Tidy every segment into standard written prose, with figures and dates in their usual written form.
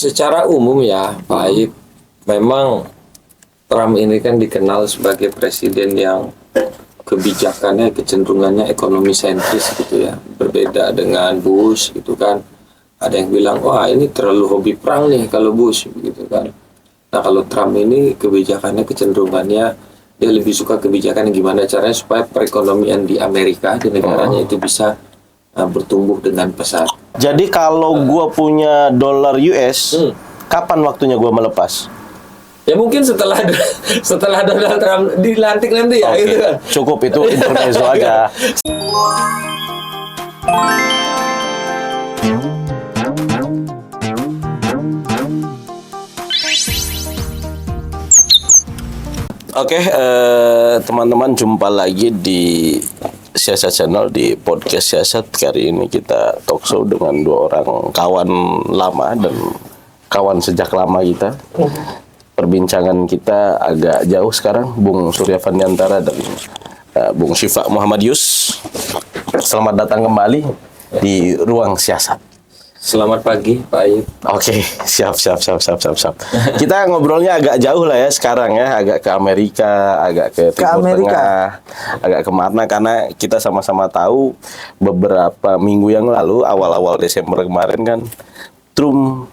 secara umum ya, Pak Aib, memang Trump ini kan dikenal sebagai presiden yang kebijakannya, kecenderungannya ekonomi sentris gitu ya. Berbeda dengan Bush gitu kan. Ada yang bilang, wah ini terlalu hobi perang nih kalau Bush gitu kan. Nah kalau Trump ini kebijakannya, kecenderungannya, dia lebih suka kebijakan gimana caranya supaya perekonomian di Amerika, di negaranya itu bisa bertumbuh dengan pesat. Jadi kalau gua punya dolar US, kapan waktunya gua melepas? Ya mungkin setelah Donald Trump dilantik nanti ya, gitu kan. Cukup itu intermezzo aja. Oke, teman-teman, jumpa lagi di Siasat Channel, di podcast Siasat. Kali ini kita talk show dengan dua orang kawan lama dan kawan sejak lama kita. Perbincangan kita agak jauh sekarang, Bung Surya Fandiantara dan Bung Syifa Muhammadius. Selamat datang kembali di Ruang Siasat. Selamat pagi, Pak Aib. Oke, siap. Kita ngobrolnya agak jauh lah ya sekarang ya, agak ke Amerika, agak ke Timur Tengah, agak kemana, karena kita sama-sama tahu beberapa minggu yang lalu, awal-awal Desember kemarin kan, Trump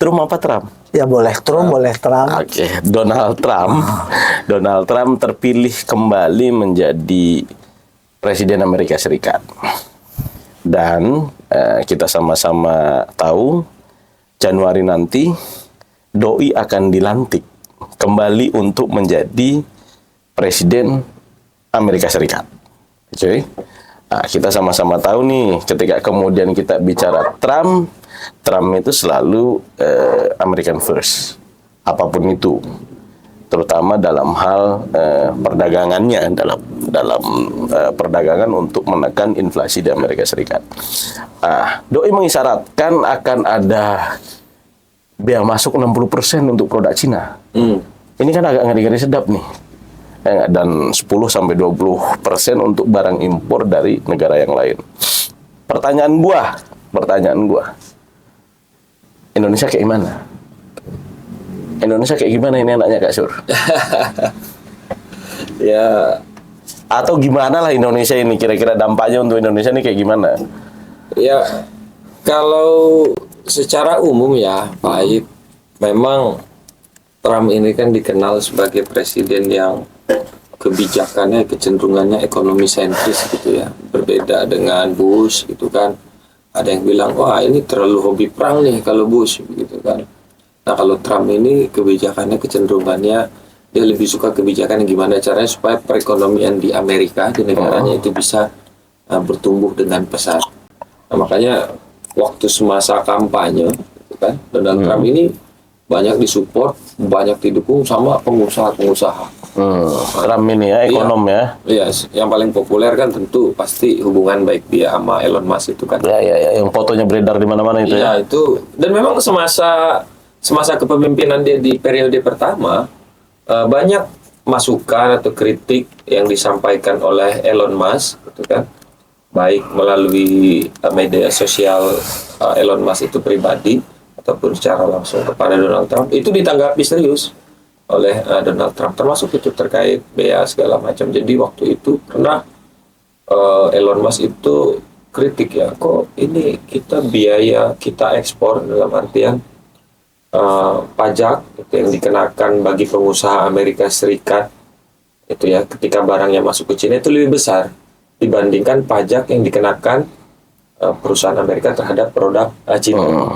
apa Trump? Ya boleh Trump, boleh Trump. Oke, Donald Trump terpilih kembali menjadi Presiden Amerika Serikat. Dan kita sama-sama tahu Januari nanti doi akan dilantik kembali untuk menjadi Presiden Amerika Serikat. Oke. Nah, kita sama-sama tahu nih, ketika kemudian kita bicara Trump itu selalu American first, apapun itu, terutama dalam hal perdagangannya, dalam perdagangan untuk menekan inflasi di Amerika Serikat. Doi mengisyaratkan akan ada bea masuk 60% untuk produk Cina. Ini kan agak ngeri-ngeri sedap nih. Dan 10-20% untuk barang impor dari negara yang lain. Pertanyaan gua, Indonesia kayak gimana? Indonesia kayak gimana ini anaknya Kak Sur? Ya, atau gimana lah Indonesia ini, kira-kira dampaknya untuk Indonesia ini kayak gimana? ya kalau secara umum ya, Pak Aib, memang Trump ini kan dikenal sebagai presiden yang kebijakannya, kecenderungannya ekonomi sentris gitu ya. Berbeda dengan Bush gitu kan. Ada yang bilang, wah ini terlalu hobi perang nih kalau Bush gitu kan. Nah kalau Trump ini kebijakannya, kecenderungannya, dia lebih suka kebijakan gimana caranya supaya perekonomian di Amerika, di negaranya itu bisa bertumbuh dengan pesat. Nah makanya waktu semasa kampanye gitu kan, Donald Trump ini banyak disupport, banyak didukung sama pengusaha-pengusaha. Trump ini ya, ekonom ya. Iya, yang paling populer kan tentu pasti hubungan baik dia sama Elon Musk itu kan. Ya, yang fotonya beredar di mana-mana itu ya. Iya, itu. Dan memang semasa kepemimpinan dia di periode pertama, banyak masukan atau kritik yang disampaikan oleh Elon Musk gitu kan. Baik melalui media sosial Elon Musk itu pribadi ataupun secara langsung kepada Donald Trump, itu ditanggapi serius oleh Donald Trump, termasuk itu terkait bea segala macam. Jadi waktu itu pernah Elon Musk itu kritik ya, kok ini biaya kita ekspor dalam artian pajak itu yang dikenakan bagi pengusaha Amerika Serikat itu ya, ketika barangnya masuk ke Cina itu lebih besar dibandingkan pajak yang dikenakan perusahaan Amerika terhadap produk Cina.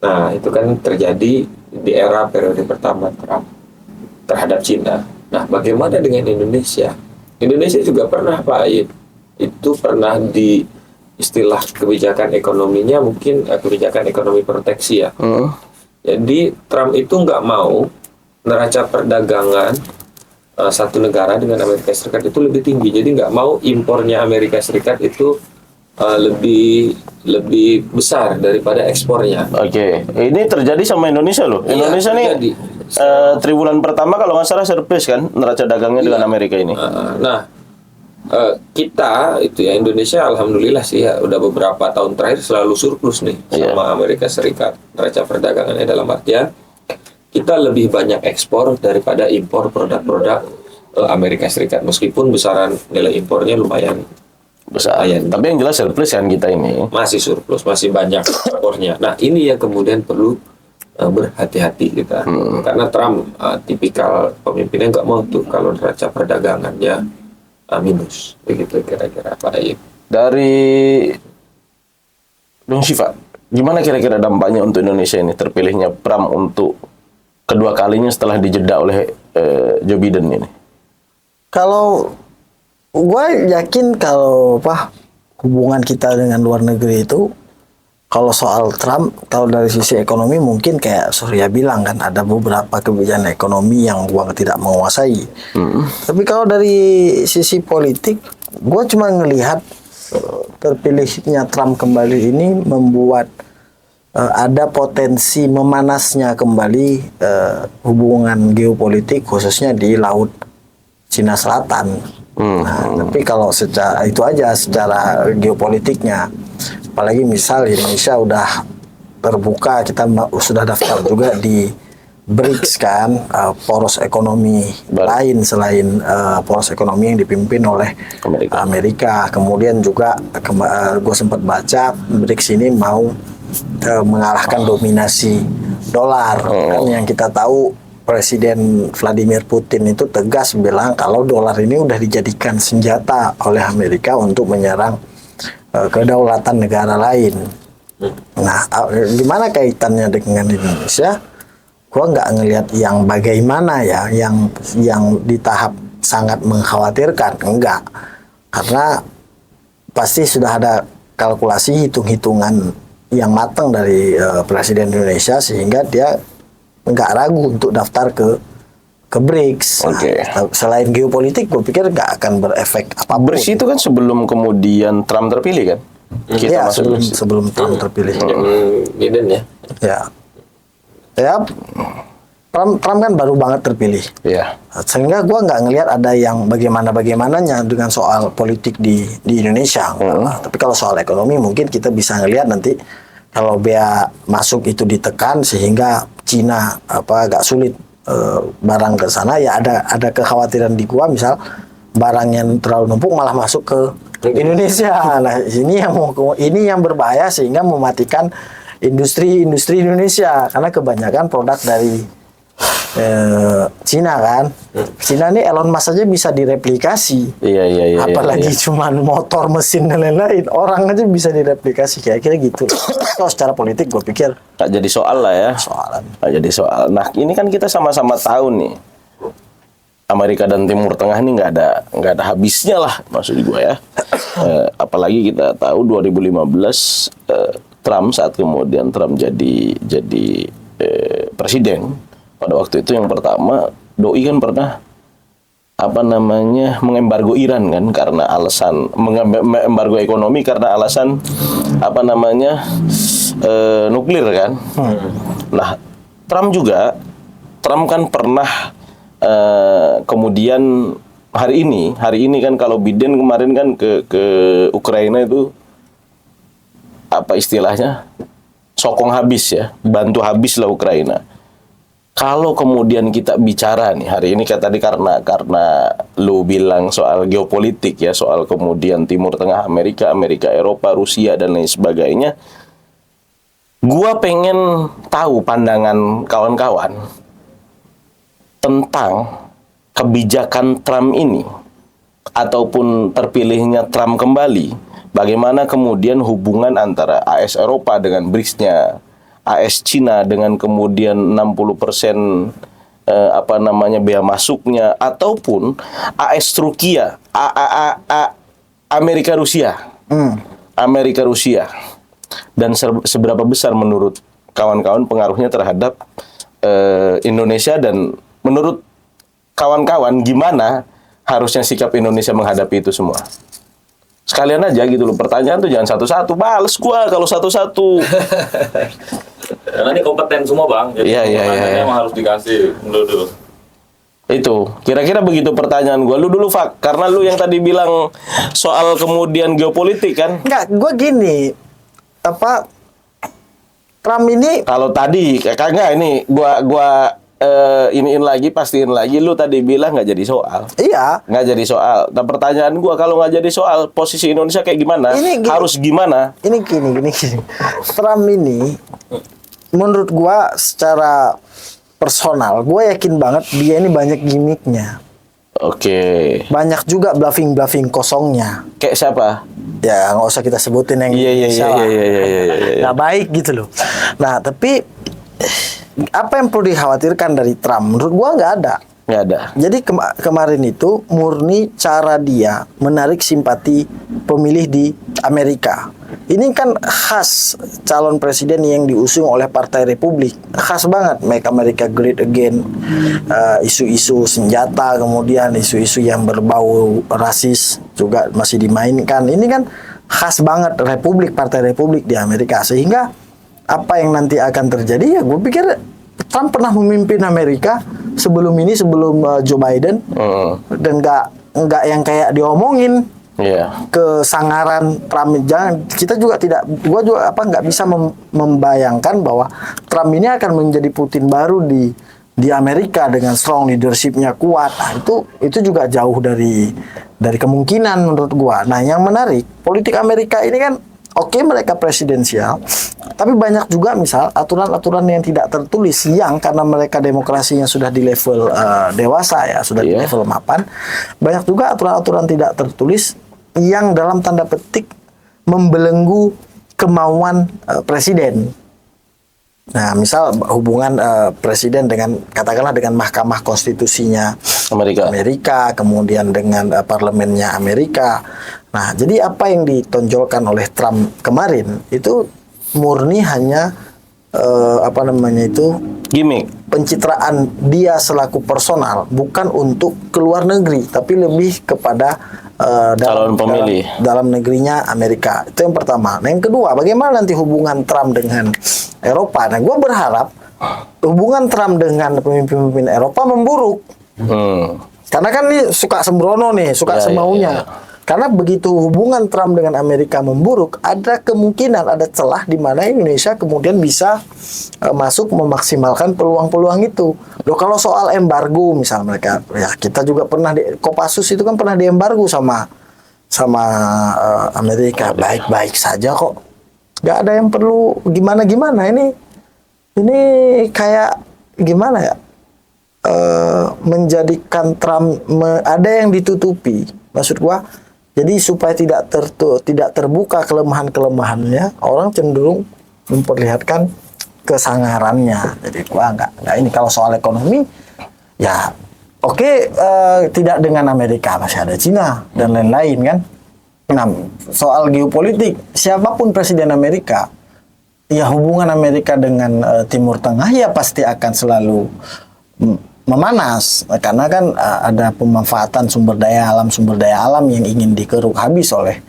Nah itu kan terjadi di era periode pertama Trump terhadap Cina. Nah, bagaimana dengan Indonesia? Indonesia juga pernah, Pak Aib, itu pernah di istilah kebijakan ekonominya mungkin kebijakan ekonomi proteksi ya. Jadi Trump itu nggak mau neraca perdagangan satu negara dengan Amerika Serikat itu lebih tinggi. Jadi nggak mau impornya Amerika Serikat itu lebih besar daripada ekspornya. Oke, ini terjadi sama Indonesia loh. Indonesia nih triwulan pertama kalau nggak salah surplus kan neraca dagangnya dengan Amerika ini. Nah, kita itu ya Indonesia alhamdulillah sih ya udah beberapa tahun terakhir selalu surplus nih sama Amerika Serikat neraca perdagangannya, dalam artian kita lebih banyak ekspor daripada impor produk-produk Amerika Serikat, meskipun besaran nilai impornya lumayan besar. Tapi yang jelas surplus kan kita ini. masih surplus, masih banyak ekspornya. Nah ini yang kemudian perlu berhati-hati kita, karena Trump tipikal pemimpinnya nggak mau tuh kalau neraca perdagangannya minus, begitu kira-kira Pak Ayib. Dari Bung Syifa, gimana kira-kira dampaknya untuk Indonesia ini terpilihnya Trump untuk kedua kalinya setelah dijeda oleh Joe Biden ini? Kalau gue yakin kalau hubungan kita dengan luar negeri itu, kalau soal Trump, kalau dari sisi ekonomi mungkin kayak Surya bilang kan ada beberapa kebijakan ekonomi yang gua tidak menguasai. Tapi kalau dari sisi politik, gua cuma ngelihat terpilihnya Trump kembali ini membuat ada potensi memanasnya kembali hubungan geopolitik khususnya di Laut Cina Selatan. Nah, tapi kalau secara itu aja secara geopolitiknya, apalagi misal Indonesia udah terbuka, kita sudah daftar juga di BRICS kan, poros ekonomi lain selain poros ekonomi yang dipimpin oleh Amerika. Kemudian juga gue sempat baca BRICS ini mau mengalahkan dominasi dolar. Kan yang kita tahu Presiden Vladimir Putin itu tegas bilang kalau dolar ini udah dijadikan senjata oleh Amerika untuk menyerang kedaulatan negara lain. Nah, gimana kaitannya dengan Indonesia? Gua nggak ngelihat yang bagaimana ya, yang di tahap sangat mengkhawatirkan, enggak. Karena pasti sudah ada kalkulasi hitung-hitungan yang matang dari Presiden Indonesia sehingga dia nggak ragu untuk daftar ke BRICS. Nah, selain geopolitik, gue pikir nggak akan berefek apapun. BRICS itu kan sebelum kemudian Trump terpilih kan? Iya, sebelum Trump terpilih. Biden ya. Ya, Trump kan baru banget terpilih. Iya. Sehingga gue nggak ngelihat ada yang bagaimananya dengan soal politik di Indonesia. Tapi kalau soal ekonomi mungkin kita bisa ngelihat nanti kalau bea masuk itu ditekan sehingga Cina agak sulit barang ke sana, ya ada kekhawatiran di gua misal barang yang terlalu numpuk malah masuk ke Indonesia. Nah, ini yang berbahaya sehingga mematikan industri Indonesia karena kebanyakan produk dari Cina kan. Cina ini Elon Musk aja bisa direplikasi. Iya. Apalagi cuman motor, mesin dan lain-lain, orang aja bisa direplikasi kira-kira gitu. Kalau secara politik gue pikir tak jadi soal lah ya. Tak jadi soal. Nah, ini kan kita sama-sama tahu nih, Amerika dan Timur Tengah ini nggak ada habisnya lah maksud gue ya. Apalagi kita tahu 2015 Trump saat kemudian Trump jadi presiden. Pada waktu itu yang pertama doi kan pernah mengembargo Iran kan karena alasan mengembargo ekonomi karena alasan nuklir kan. Nah, Trump kan pernah kemudian hari ini kan kalau Biden kemarin kan ke Ukraina itu apa istilahnya sokong habis ya, bantu habis lah Ukraina. Kalau kemudian kita bicara nih hari ini tadi karena lu bilang soal geopolitik ya, soal kemudian Timur Tengah, Amerika, Eropa, Rusia dan lain sebagainya. Gua pengen tahu pandangan kawan-kawan tentang kebijakan Trump ini ataupun terpilihnya Trump kembali. Bagaimana kemudian hubungan antara AS Eropa dengan BRICS-nya, AS Cina dengan kemudian 60% bea masuknya, ataupun AS Turkiya, Amerika Rusia, dan seberapa besar menurut kawan-kawan pengaruhnya terhadap Indonesia, dan menurut kawan-kawan gimana harusnya sikap Indonesia menghadapi itu semua. Sekalian aja gitu loh, pertanyaan tuh jangan satu-satu, males gua kalau satu-satu. Karena ini kompeten semua bang, jadi Iya. emang harus dikasih dulu. Itu kira-kira begitu pertanyaan gue. Lu dulu Fak, karena lu yang tadi bilang soal kemudian geopolitik kan. Enggak, gue gini, apa Trump ini Kalau tadi kagak ini iniin lagi, pastiin lagi, lu tadi bilang nggak jadi soal. iya Nggak jadi soal. Nah pertanyaan gua, kalau nggak jadi soal, posisi Indonesia kayak gimana? Ini gini. Harus gimana? ini gini. Trump ini menurut gua secara personal, gua yakin banget dia ini banyak gimmicknya. Oke. Banyak juga bluffing kosongnya. Kayak siapa? Ya nggak usah kita sebutin yang Iya. salah. Iya. Nggak baik gitu loh. Nah tapi apa yang perlu dikhawatirkan dari Trump? Menurut gua nggak ada. Nggak ada. Jadi kemarin itu murni cara dia menarik simpati pemilih di Amerika. Ini kan khas calon presiden yang diusung oleh Partai Republik. Khas banget, Make America Great Again, isu-isu senjata, kemudian isu-isu yang berbau rasis juga masih dimainkan. Ini kan khas banget Partai Republik di Amerika. Sehingga apa yang nanti akan terjadi, ya gue pikir Trump pernah memimpin Amerika sebelum Joe Biden, dan nggak yang kayak diomongin. Iya. Kesangaran Trump, jangan, kita juga tidak, gua juga nggak bisa membayangkan bahwa Trump ini akan menjadi Putin baru di Amerika dengan strong leadershipnya kuat. Nah, itu juga jauh dari kemungkinan menurut gua. Nah, yang menarik, politik Amerika ini kan oke, mereka presidensial, tapi banyak juga misal aturan-aturan yang tidak tertulis, yang karena mereka demokrasinya sudah di level dewasa ya, sudah di level mapan. Banyak juga aturan-aturan tidak tertulis yang dalam tanda petik membelenggu kemauan presiden. Nah, misal hubungan presiden dengan, katakanlah, dengan Mahkamah Konstitusinya Amerika, kemudian dengan parlemennya Amerika. Nah, jadi apa yang ditonjolkan oleh Trump kemarin itu murni hanya gimmick. Pencitraan dia selaku personal, bukan untuk keluar negeri, tapi lebih kepada calon pemilih dalam negerinya Amerika. Itu yang pertama. Nah, yang kedua, bagaimana nanti hubungan Trump dengan Eropa? Nah, gue berharap hubungan Trump dengan pemimpin-pemimpin Eropa memburuk. Karena kan ini suka sembrono nih, suka semaunya. Karena begitu hubungan Trump dengan Amerika memburuk, ada kemungkinan, ada celah di mana Indonesia kemudian bisa masuk memaksimalkan peluang-peluang itu. Loh, kalau soal embargo misal mereka, ya kita juga pernah Kopassus itu kan pernah diembargo sama Amerika. Baik-baik saja kok. Gak ada yang perlu gimana-gimana. Ini kayak gimana ya? Menjadikan Trump ada yang ditutupi. Maksud gua, jadi supaya tidak terbuka kelemahan-kelemahannya, orang cenderung memperlihatkan kesangarannya. Jadi gua nggak ini, kalau soal ekonomi ya oke, tidak dengan Amerika, masih ada Cina dan lain-lain kan. Nah, soal geopolitik, siapapun presiden Amerika, ya hubungan Amerika dengan Timur Tengah ya pasti akan selalu memanas, karena kan ada pemanfaatan sumber daya alam yang ingin dikeruk habis oleh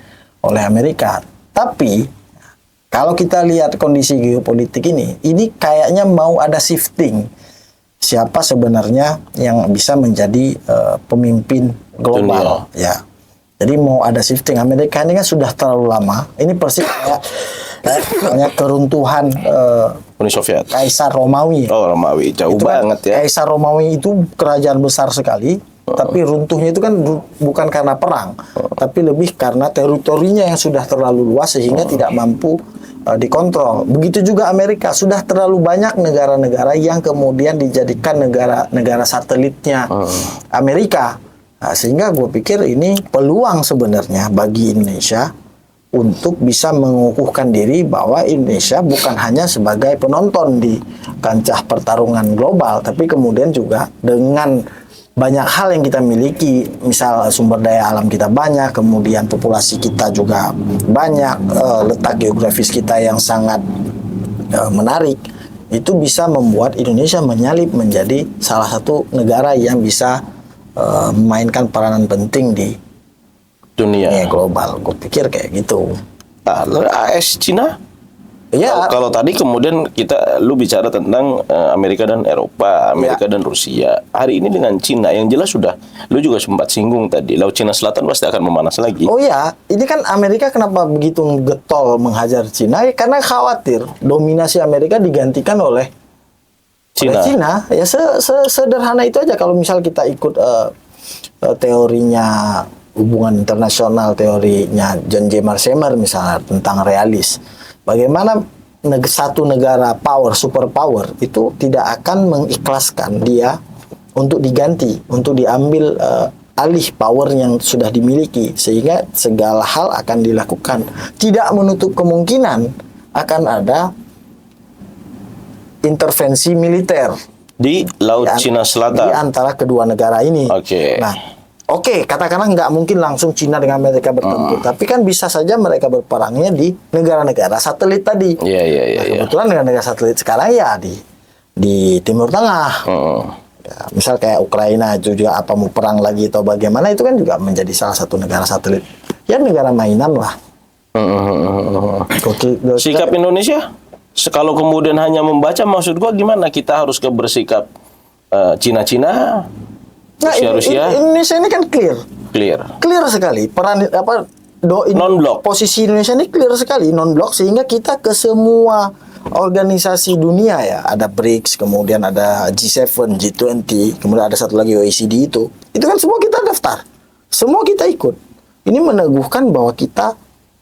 Amerika. Tapi kalau kita lihat kondisi geopolitik ini kayaknya mau ada shifting. Siapa sebenarnya yang bisa menjadi pemimpin global? Ya. Jadi mau ada shifting. Amerika ini kan sudah terlalu lama. Ini persis kayak keruntuhan Uni Soviet. Kaisar Romawi. Oh, Romawi jauh Itu kan, banget ya. Kaisar Romawi itu kerajaan besar sekali, tapi runtuhnya itu kan bukan karena perang, tapi lebih karena teritorinya yang sudah terlalu luas sehingga tidak mampu dikontrol. Begitu juga Amerika, sudah terlalu banyak negara-negara yang kemudian dijadikan negara satelitnya Amerika. Nah, sehingga gue pikir ini peluang sebenarnya bagi Indonesia untuk bisa mengukuhkan diri bahwa Indonesia bukan hanya sebagai penonton di kancah pertarungan global, tapi kemudian juga dengan banyak hal yang kita miliki, misal sumber daya alam kita banyak, kemudian populasi kita juga banyak, letak geografis kita yang sangat menarik, itu bisa membuat Indonesia menyalip menjadi salah satu negara yang bisa memainkan peranan penting di dunia global. Gue pikir kayak gitu. AS Cina Ya. Kalau tadi kemudian lu bicara tentang Amerika dan Eropa, Amerika dan Rusia. Hari ini dengan Cina yang jelas sudah, lu juga sempat singgung tadi, Laut Cina Selatan pasti akan memanas lagi. Oh ya, ini kan Amerika kenapa begitu getol menghajar Cina? Ya, karena khawatir dominasi Amerika digantikan oleh Cina. Ya sederhana itu aja. Kalau misal kita ikut teorinya hubungan internasional, teorinya John J. Marsemer misalnya tentang realis. Bagaimana satu negara super power itu tidak akan mengikhlaskan dia untuk diganti, untuk diambil alih power yang sudah dimiliki, sehingga segala hal akan dilakukan. Tidak menutup kemungkinan akan ada intervensi militer Di Laut Cina Selatan. di antara kedua negara ini. Oke. Nah, katakanlah nggak mungkin langsung Cina dengan Amerika bertempur, tapi kan bisa saja mereka berperangnya di negara-negara satelit tadi. Iya. Kebetulan negara-negara satelit sekarang ya di Timur Tengah. Ya, misal kayak Ukraina itu juga apa mau perang lagi atau bagaimana, itu kan juga menjadi salah satu negara satelit. Ya negara mainan lah. Sikap Indonesia? Kalau kemudian hanya membaca, maksud gua gimana? Kita harus bersikap Cina-Cina, Nah, Rusia. Indonesia ini kan clear sekali peran Non-blok. posisi Indonesia ini clear sekali non-blok, sehingga kita ke semua organisasi dunia ya, ada BRICS, kemudian ada G7, G20, kemudian ada satu lagi OECD, itu kan semua kita daftar, semua kita ikut. Ini meneguhkan bahwa kita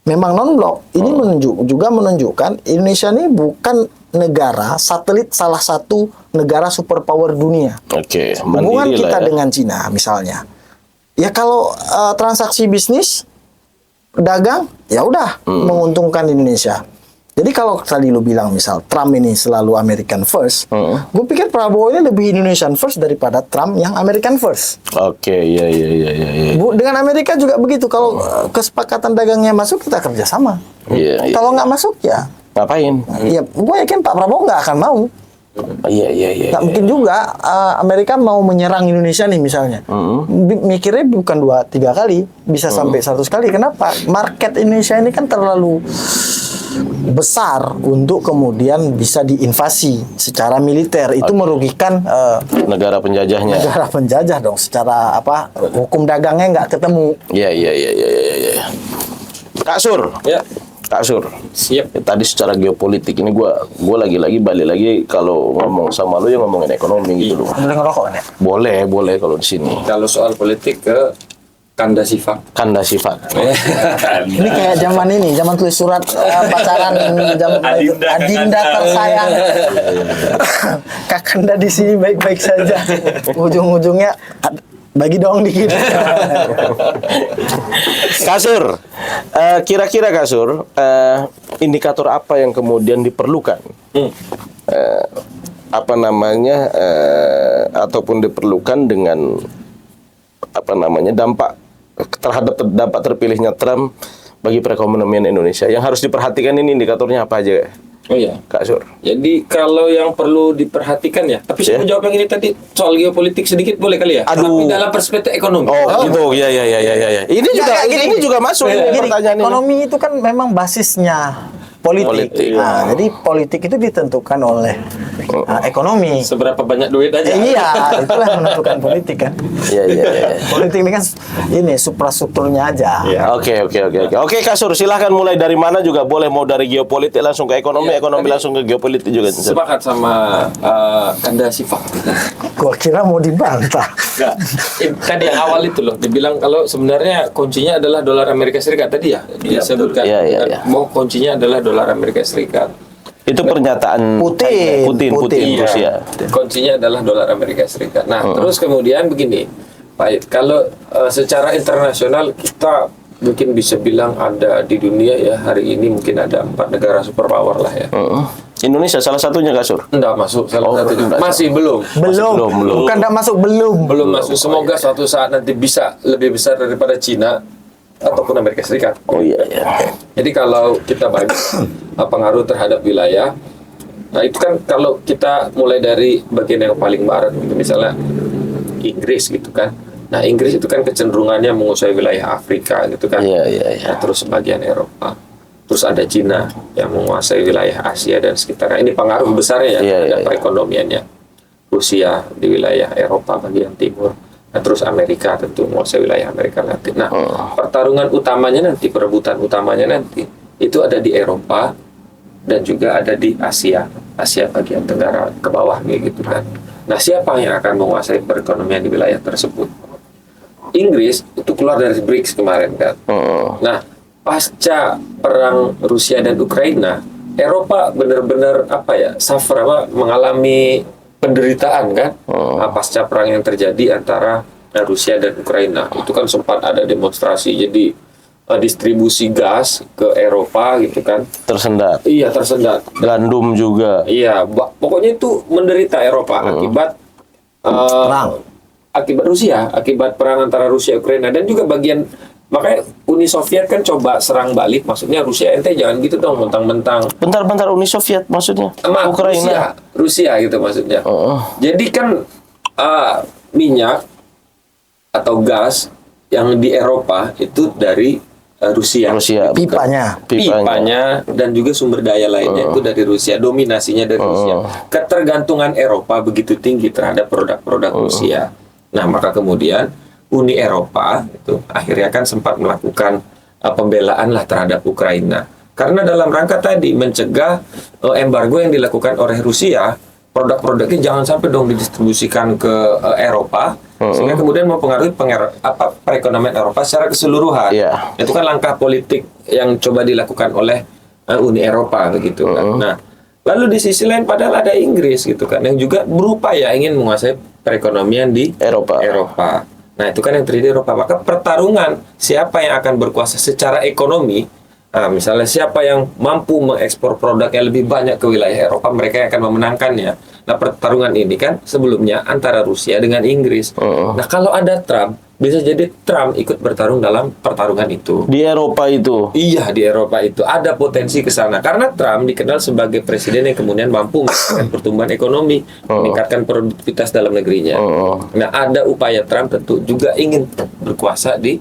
memang non-blok. Ini juga menunjukkan Indonesia ini bukan negara satelit salah satu negara superpower dunia. Oke, Hubungan mandiri kita lah ya. dengan Cina misalnya, ya kalau transaksi bisnis, dagang, ya udah menguntungkan Indonesia. Jadi kalau tadi lu bilang misal Trump ini selalu American first, gue pikir Prabowo ini lebih Indonesian first daripada Trump yang American first. Oke, iya. Dengan Amerika juga begitu. Kalau kesepakatan dagangnya masuk, kita kerjasama. Iya. Kalau nggak masuk ya, Ngapain? ya gue yakin Pak Prabowo nggak akan mau. Iya. Nggak mungkin juga Amerika mau menyerang Indonesia nih misalnya. Mikirnya bukan 2-3 kali, bisa sampai 100 kali. Kenapa? Market Indonesia ini kan terlalu besar untuk kemudian bisa diinvasi secara militer. Itu merugikan Negara penjajahnya. negara penjajah dong. Secara hukum dagangnya nggak ketemu. Iya. Kak Sur. Ya, Kak Sur. siap. Tadi secara geopolitik ini gua lagi-lagi balik lagi kalau ngomong sama lu yang ngomongin ekonomi gitu loh. Boleh ngerokok kan ya? Boleh kalau di sini. Kalau soal politik ke Kanda Sifak. Kanda sifat. Ini kayak zaman tulis surat pacaran zaman Adinda tersayang. Kakanda di sini baik-baik saja. Ujung-ujungnya bagi dong dikit. Kasur, kira-kira Kasur, indikator apa yang kemudian diperlukan? Ataupun diperlukan dengan dampak terpilihnya Trump bagi perekonomian Indonesia. Yang harus diperhatikan ini indikatornya apa aja, Oh iya. Kak Sur? Jadi kalau yang perlu diperhatikan ya, tapi saya mau jawab yang ini tadi soal geopolitik sedikit boleh kali ya? Aduh. Tapi dalam perspektif ekonomi. Gitu. Ya. Ini juga masuk ini Gini, pertanyaan ini. ekonomi itu kan memang basisnya politik. Nah, jadi politik itu ditentukan oleh ekonomi. Seberapa banyak duit aja. Iya, itulah yang menentukan politik kan. Iya. Politik ini kan suprastrukturnya aja. Iya. Oke, Kak Sur, silahkan mulai dari mana juga boleh, mau dari geopolitik langsung ke ekonomi, ekonomi langsung ke geopolitik juga. Sepakat sama Kanda Sifak. Gua kira mau dibantah. Enggak. Tadi yang awal itu loh, dibilang kalau sebenarnya kuncinya adalah dolar Amerika Serikat tadi ya. Dia sebutkan. Iya. Mau kuncinya adalah dolar Amerika Serikat. Itu pernyataan Putin Iya. Rusia. Kuncinya adalah dolar Amerika Serikat. Nah, terus kemudian begini, Pak, kalau secara internasional kita mungkin bisa bilang ada di dunia ya hari ini mungkin ada 4 negara superpower lah ya. Indonesia salah satunya, Kak Sur. Enggak masuk salah satunya. enggak. Masih belum. Belum. Bukan enggak masuk, belum. Belum masuk. Semoga suatu saat nanti bisa lebih besar daripada Cina ataupun Amerika Serikat. Oh iya. Jadi kalau kita bagi pengaruh terhadap wilayah, nah itu kan kalau kita mulai dari bagian yang paling barat, gitu, misalnya Inggris gitu kan. Nah Inggris itu kan kecenderungannya menguasai wilayah Afrika gitu kan. Iya. Nah, terus sebagian Eropa. terus ada Cina yang menguasai wilayah Asia dan sekitarnya. Ini pengaruh besarnya ya terhadap perekonomiannya. Rusia di wilayah Eropa bagian timur, nah, terus Amerika tentu menguasai wilayah Amerika Latin. Nah, pertarungan utamanya nanti, perebutan utamanya nanti itu ada di Eropa dan juga ada di Asia bagian tenggara ke bawah gitu kan. Nah, siapa yang akan menguasai perekonomian di wilayah tersebut? Inggris itu keluar dari BRICS kemarin kan. Nah, pasca perang Rusia dan Ukraina, Eropa benar-benar mengalami penderitaan kan. Nah, pasca perang yang terjadi antara Rusia dan Ukraina, itu kan sempat ada demonstrasi, jadi distribusi gas ke Eropa gitu kan. Tersendat. Iya, tersendat. Gandum juga. Iya, pokoknya itu menderita Eropa akibat Perang. Akibat Rusia, akibat perang antara Rusia dan Ukraina, dan juga makanya Uni Soviet kan coba serang balik, maksudnya Rusia ente jangan gitu dong mentang-mentang. Bentar Uni Soviet maksudnya? Ukraina. Rusia gitu maksudnya. Jadi kan minyak atau gas yang di Eropa itu dari Rusia. Pipanya dan juga sumber daya lainnya itu dari Rusia, dominasinya dari Rusia. Ketergantungan Eropa begitu tinggi terhadap produk-produk Rusia. Nah, maka kemudian Uni Eropa itu akhirnya kan sempat melakukan pembelaan lah terhadap Ukraina. Karena dalam rangka tadi mencegah embargo yang dilakukan oleh Rusia, produk-produknya jangan sampai dong didistribusikan ke Eropa, sehingga kemudian mempengaruhi perekonomian Eropa secara keseluruhan. Itu kan langkah politik yang coba dilakukan oleh Uni Eropa begitu kan. Nah, lalu di sisi lain padahal ada Inggris gitu kan yang juga berupaya ingin menguasai perekonomian di Eropa. Nah, itu kan yang terjadi di Eropa. Maka pertarungan siapa yang akan berkuasa secara ekonomi, misalnya siapa yang mampu mengekspor produknya lebih banyak ke wilayah Eropa, mereka yang akan memenangkannya. Nah, pertarungan ini kan sebelumnya antara Rusia dengan Inggris. Nah, kalau ada Trump, bisa jadi Trump ikut bertarung dalam pertarungan itu. Di Eropa itu? Iya, di Eropa itu. Ada potensi ke sana. Karena Trump dikenal sebagai presiden yang kemudian mampu meningkatkan pertumbuhan ekonomi, meningkatkan produktivitas dalam negerinya. Nah, ada upaya Trump tentu juga ingin berkuasa di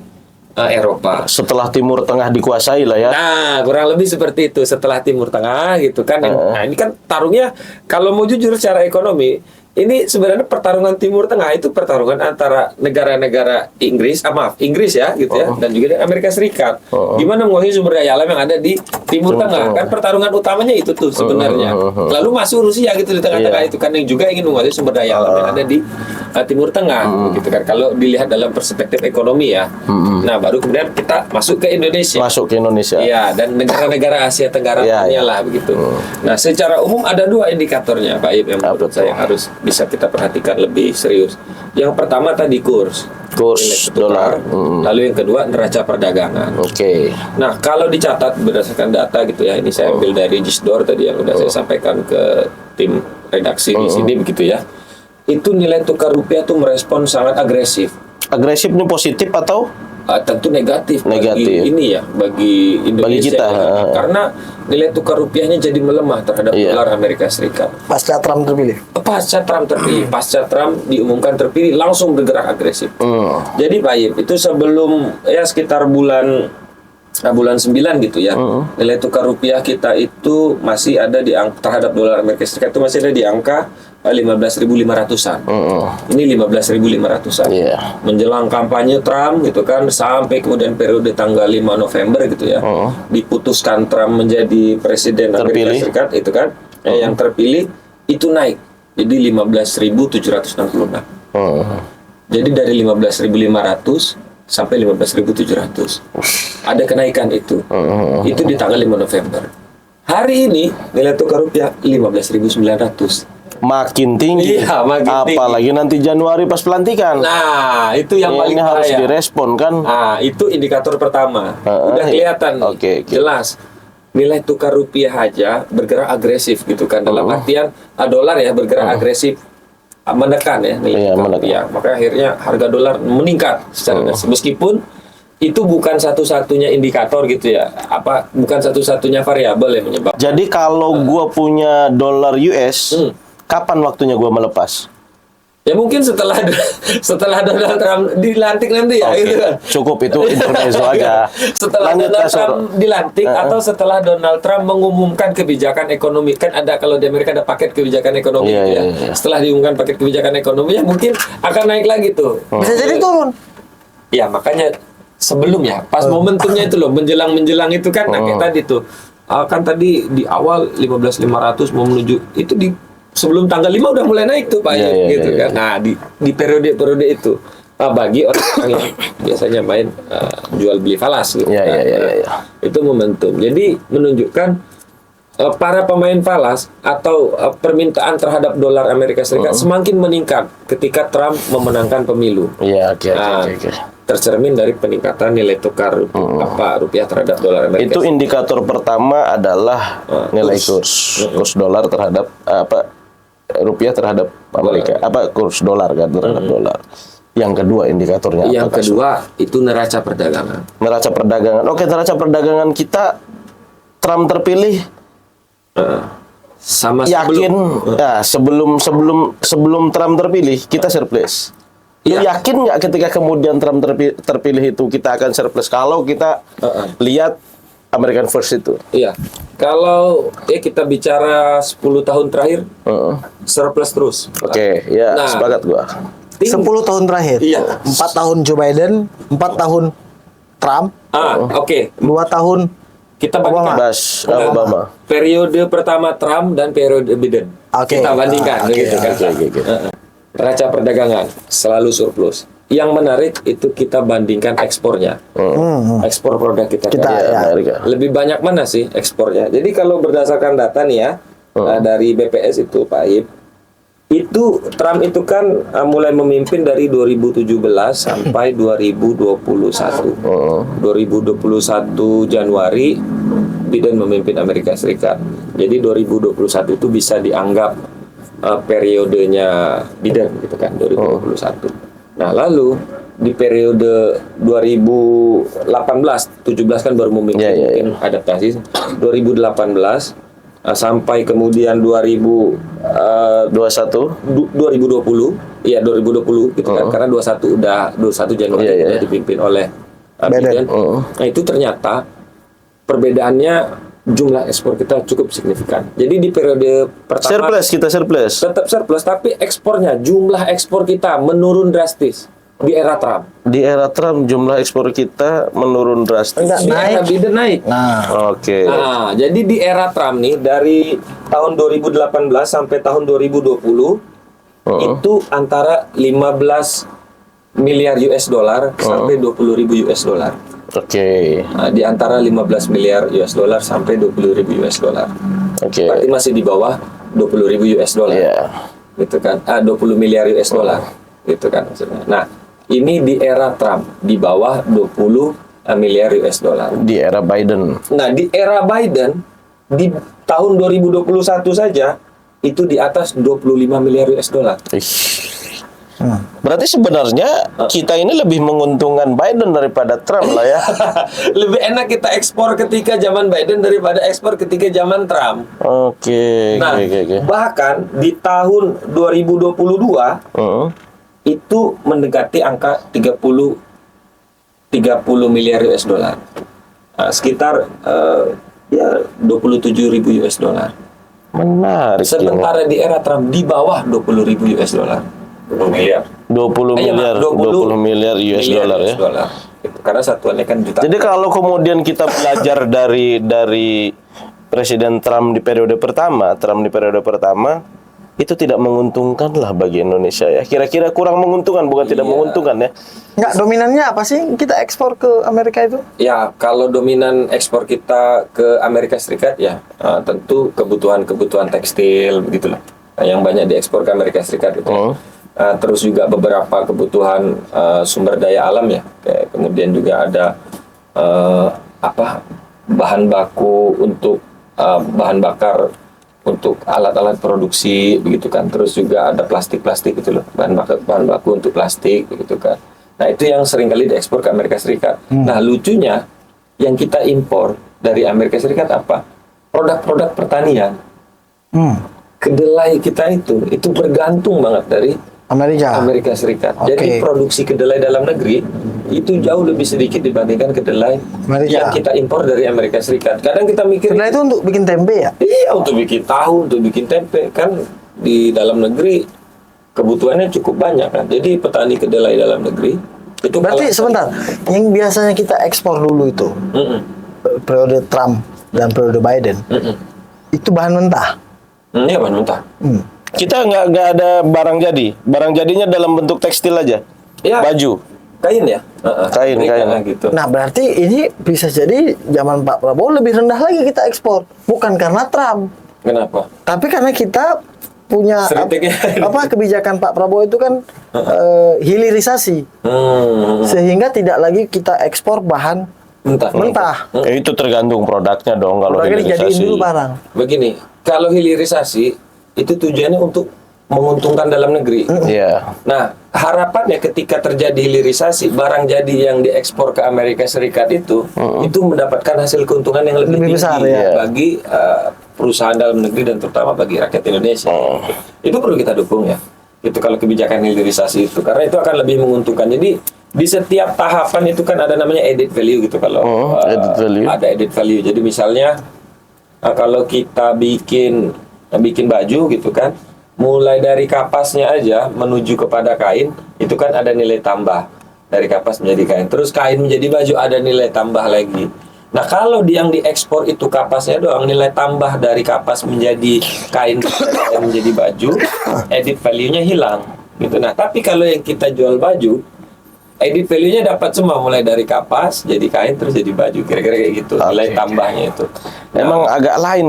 Eropa. Setelah Timur Tengah dikuasai lah ya. Nah, kurang lebih seperti itu. Setelah Timur Tengah gitu kan. Nah, ini kan tarungnya, kalau mau jujur secara ekonomi, ini sebenarnya pertarungan Timur Tengah itu pertarungan antara negara-negara Inggris ya gitu ya, dan juga Amerika Serikat. Gimana menguasai sumber daya alam yang ada di Timur Tengah? Kan pertarungan utamanya itu tuh sebenarnya. Lalu masuk Rusia gitu di tengah-tengah itu kan yang juga ingin menguasai sumber daya alam yang ada di Timur Tengah gitu kan. Kalau dilihat dalam perspektif ekonomi ya. Nah, baru kemudian kita masuk ke Indonesia. Iya, dan negara-negara Asia Tenggara lainnya lah begitu. Nah, secara umum ada dua indikatornya Pak Ib yang menurut saya harus bisa kita perhatikan lebih serius. Yang pertama tadi kurs dolar, lalu yang kedua neraca perdagangan. Nah, kalau dicatat berdasarkan data gitu ya, ini saya ambil dari Gisdor tadi yang sudah saya sampaikan ke tim redaksi di sini begitu ya. Itu nilai tukar rupiah tuh merespon sangat agresif. Agresif ini positif atau? Tentu negatif. Bagi ini ya, bagi Indonesia. Bagi kita. Karena nilai tukar rupiahnya jadi melemah terhadap dolar Amerika Serikat. Pasca Trump terpilih. Pasca Trump diumumkan terpilih langsung bergerak agresif. Jadi Pak Yip, itu sebelum ya sekitar bulan 9 gitu ya. Nilai tukar rupiah kita itu masih ada di terhadap dolar Amerika Serikat itu masih ada di angka 15.500-an. Ini 15.500-an. Menjelang kampanye Trump gitu kan, sampai kemudian periode tanggal 5 November gitu ya. Diputuskan Trump menjadi presiden Amerika Serikat itu kan, yang terpilih itu naik. Jadi 15.766. Jadi dari 15.500 sampai 15.700. Ada kenaikan itu. Itu di tanggal 5 November. Hari ini nilai tukar rupiah 15.900. Makin tinggi. Iya, apalagi nanti Januari pas pelantikan. Nah, itu yang paling ini harus direspon kan. Nah, itu indikator pertama. Udah kelihatan nih. Jelas. Nilai tukar rupiah aja bergerak agresif gitu kan. Dalam artian dolar ya bergerak agresif, menekan ya nih. Maka akhirnya harga dolar meningkat secara meskipun itu bukan satu-satunya indikator gitu ya. Bukan satu-satunya variabel yang menyebabkan. Jadi kalau gua punya dolar US, kapan waktunya gua melepas? Ya mungkin setelah Donald Trump dilantik nanti ya, Oke, gitu kan. cukup itu intermezzo aja. Setelah Lanjut, Donald Kak Soro. Trump dilantik atau setelah Donald Trump mengumumkan kebijakan ekonomi, kan ada kalau di Amerika ada paket kebijakan ekonomi Iya, gitu ya. iya, iya. Setelah diumumkan paket kebijakan ekonomi ya mungkin akan naik lagi tuh. Bisa jadi turun. Ya makanya sebelumnya pas momentumnya itu loh menjelang itu kan nah, kayak tadi tuh kan tadi di awal 15.500 mau menuju itu di sebelum tanggal 5 udah mulai naik tuh Pak Iya, Yud, iya, gitu iya, kan. Nah di periode itu bagi orang yang biasanya main jual beli falas gitu. Iya, kan. iya, iya, iya. Itu momentum. Jadi menunjukkan para pemain falas atau permintaan terhadap dolar Amerika Serikat semakin meningkat ketika Trump memenangkan pemilu. Iya, oke. Nah, tercermin dari peningkatan nilai tukar rupiah terhadap dolar Amerika. Itu indikator pertama adalah nilai kurs dolar terhadap rupiah terhadap Amerika, kurs dolar kan terhadap dolar. Yang kedua indikatornya apa? Yang kedua itu neraca perdagangan. Neraca perdagangan. Oke, neraca perdagangan kita Trump terpilih Sama yakin sebelum Trump terpilih kita surplus. Lu Iya. yakin nggak ketika kemudian Trump terpilih itu kita akan surplus kalau kita lihat American First itu? Iya. Kalau kita bicara 10 tahun terakhir surplus terus. Oke, ya Nah, sepakat gua. 10 tahun terakhir. Iya. 4 tahun Joe Biden, 4 tahun Trump, Oke. 2 tahun Kita bandingkan. Obama. Periode pertama Trump dan periode Biden. Oke. Kita bandingkan begitu kan. Oke. Neraca perdagangan selalu surplus. Yang menarik itu kita bandingkan ekspornya. Ekspor produk kita. Kita, ya. Amerika. Lebih banyak mana sih ekspornya? Jadi kalau berdasarkan data nih ya dari BPS itu Pak Ib, itu Trump itu kan mulai memimpin dari 2017 sampai 2021. 2021 Januari Biden memimpin Amerika Serikat. Jadi 2021 itu bisa dianggap periodenya Biden gitu kan 2021. Nah, lalu di periode 2018, 17 kan baru memimpin mungkin adaptasi. 2018 sampai kemudian 2020, iya 2020 gitu kan, karena 21 Januari udah dipimpin oleh Biden. Nah, itu ternyata perbedaannya jumlah ekspor kita cukup signifikan. Jadi di periode pertama surplus. tetap surplus, tapi ekspornya, jumlah ekspor kita menurun drastis di era Trump. Di era Trump jumlah ekspor kita menurun drastis. Di era Biden naik. Oke. Nah, jadi di era Trump nih dari tahun 2018 sampai tahun 2020 itu antara 15 miliar US dollar sampai 20.000 US dollar. Oke. Nah, di antara 15 miliar US dollar sampai 20.000 US dollar. Oke. Berarti masih di bawah 20.000 US dollar. Iya. Gitu kan. 20 miliar US dollar. Gitu kan maksudnya. Nah, ini di era Trump di bawah 20 miliar US dollar. Di era Biden. Nah, di era Biden di tahun 2021 saja itu di atas 25 miliar US dollar. Berarti sebenarnya kita ini lebih menguntungkan Biden daripada Trump lah ya. Lebih enak kita ekspor ketika zaman Biden daripada ekspor ketika zaman Trump. Oke. Nah, bahkan di tahun 2022 itu mendekati angka 30 miliar US dollar. Sekitar 27.000 US dollar. Menarik. Sementara di era Trump di bawah 20.000 US dollar. 20 miliar. 20 miliar US dollar ya. Karena satuannya kan juta. Jadi kalau kemudian kita belajar dari Presiden Trump di periode pertama, itu tidak menguntungkan lah bagi Indonesia ya. Kira-kira kurang menguntungkan, bukan tidak menguntungkan ya. Nggak, dominannya apa sih kita ekspor ke Amerika itu? Ya, kalau dominan ekspor kita ke Amerika Serikat ya tentu kebutuhan tekstil begitulah. Yang banyak diekspor ke Amerika Serikat itu. Terus juga beberapa kebutuhan sumber daya alam ya. Kayak kemudian juga ada bahan baku untuk bahan bakar untuk alat-alat produksi begitu kan. Terus juga ada plastik gitu loh, bahan baku untuk plastik begitu kan. Nah, itu yang seringkali diekspor ke Amerika Serikat. Nah, lucunya yang kita impor dari Amerika Serikat apa? Produk-produk pertanian. Kedelai kita itu bergantung banget dari Amerika Serikat. Oke. Jadi produksi kedelai dalam negeri itu jauh lebih sedikit dibandingkan kedelai Amerika. yang kita impor dari Amerika Serikat. Kadang kita mikir Kedelai itu untuk bikin tempe ya? iya, untuk bikin tahu, untuk bikin tempe kan di dalam negeri kebutuhannya cukup banyak kan. Jadi petani kedelai dalam negeri itu Berarti sebentar, yang biasanya kita ekspor dulu itu Mm-mm. periode Trump dan periode Biden Mm-mm. itu bahan mentah. Iya, bahan mentah. Kita nggak ada barang jadi. Barang jadinya dalam bentuk tekstil aja. Ya. Baju. Kain ya? Kain. gitu. Nah berarti ini bisa jadi zaman Pak Prabowo lebih rendah lagi kita ekspor, bukan karena Trump, Kenapa? tapi karena kita punya Seritiknya. kebijakan Pak Prabowo itu kan hilirisasi, sehingga tidak lagi kita ekspor bahan mentah. Itu tergantung produknya dong kalau Produknya dijadiin hilirisasi. dulu barang. Begini, kalau hilirisasi itu tujuannya untuk menguntungkan dalam negeri. Iya. Nah, harapannya ketika terjadi hilirisasi, barang jadi yang diekspor ke Amerika Serikat itu mendapatkan hasil keuntungan yang lebih tinggi besar, ya. bagi perusahaan dalam negeri dan terutama bagi rakyat Indonesia. Itu perlu kita dukung ya. Itu kalau kebijakan hilirisasi itu, karena itu akan lebih menguntungkan. Jadi di setiap tahapan itu kan ada namanya added value gitu kalau added value. ada added value. Jadi misalnya kalau kita bikin baju gitu kan, mulai dari kapasnya aja menuju kepada kain itu kan ada nilai tambah dari kapas menjadi kain. Terus kain menjadi baju ada nilai tambah lagi. Nah kalau yang diekspor itu kapasnya doang, nilai tambah dari kapas menjadi kain menjadi baju, added value-nya hilang gitu. Nah tapi kalau yang kita jual baju, added value-nya dapat semua mulai dari kapas jadi kain terus jadi baju, kira-kira kayak gitu. Nilai tambahnya itu. Emang agak lain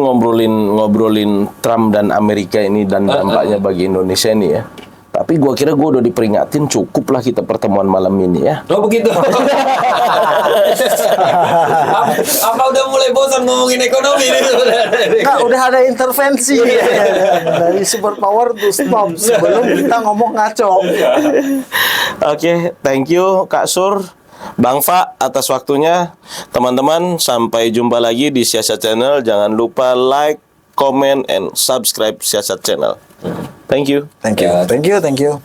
ngobrolin Trump dan Amerika ini dan dampaknya bagi Indonesia ini ya. Tapi gua kira gua udah diperingatin, cukup lah kita pertemuan malam ini ya. Oh begitu. apa udah mulai bosan ngomongin ekonomi ini? Nah, udah ada intervensi dari superpower to stop sebelum kita ngomong ngaco. Oke, thank you Kak Sur, Bang Fa atas waktunya. Teman-teman, sampai jumpa lagi di Siasat Channel. Jangan lupa like, comment, and subscribe Siasat Channel. Thank you. Thank you.